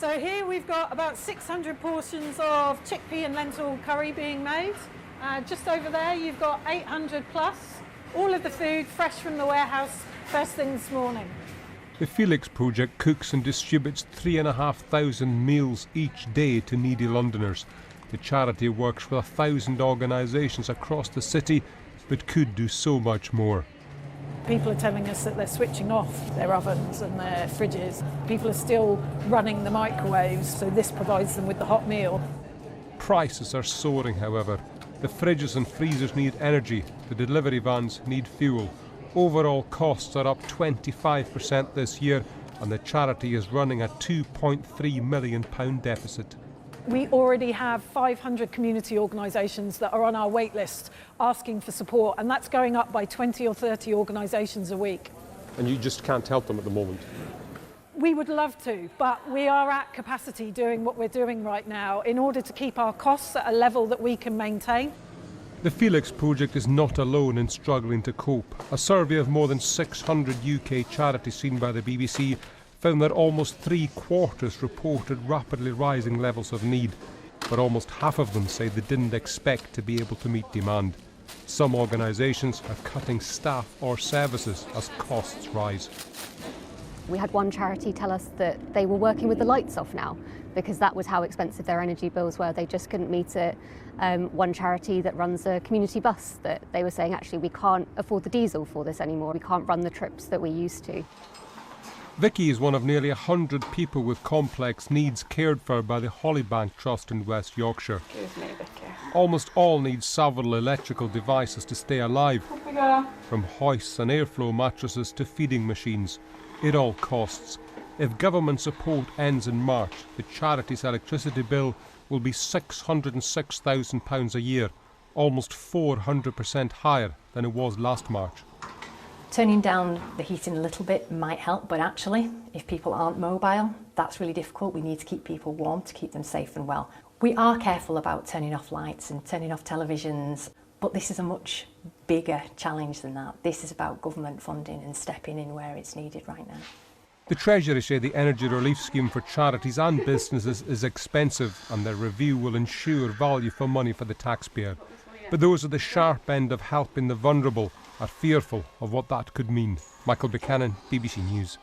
So here we've got about 600 portions of chickpea and lentil curry being made. Just over there you've got 800 plus. All of the food fresh from the warehouse first thing this morning. The Felix project cooks and distributes 3,500 meals each day to needy Londoners. The charity works with 1,000 organisations across the city, but could do so much more. People are telling us that they're switching off their ovens and their fridges. People are still running the microwaves, so this provides them with the hot meal. Prices are soaring, however. The fridges and freezers need energy, the delivery vans need fuel. Overall costs are up 25% this year, and the charity is running a £2.3 million deficit. We already have 500 community organisations that are on our wait list asking for support, and that's going up by 20 or 30 organisations a week. And you just can't help them at the moment? We would love to, but we are at capacity doing what we're doing right now in order to keep our costs at a level that we can maintain. The Felix project is not alone in struggling to cope. A survey of more than 600 UK charities seen by the BBC found that almost 3/4 reported rapidly rising levels of need, but almost half of them say they didn't expect to be able to meet demand. Some organisations are cutting staff or services as costs rise. We had one charity tell us that they were working with the lights off now because that was how expensive their energy bills were. They just couldn't meet it. One charity that runs a community bus, that they were saying, actually, we can't afford the diesel for this anymore. We can't run the trips that we used to. Vicky is one of nearly 100 people with complex needs cared for by the Hollybank Trust in West Yorkshire. Excuse me, Vicky. Almost all need several electrical devices to stay alive, from hoists and airflow mattresses to feeding machines. It all costs. If government support ends in March, the charity's electricity bill will be £606,000 a year, almost 400% higher than it was last March. Turning down the heating a little bit might help, but actually, if people aren't mobile, that's really difficult. We need to keep people warm to keep them safe and well. We are careful about turning off lights and turning off televisions, but this is a much bigger challenge than that. This is about government funding and stepping in where it's needed right now. The Treasury say the energy relief scheme for charities and businesses is expensive, and their review will ensure value for money for the taxpayer. But those at the sharp end of helping the vulnerable are fearful of what that could mean. Michael Buchanan, BBC News.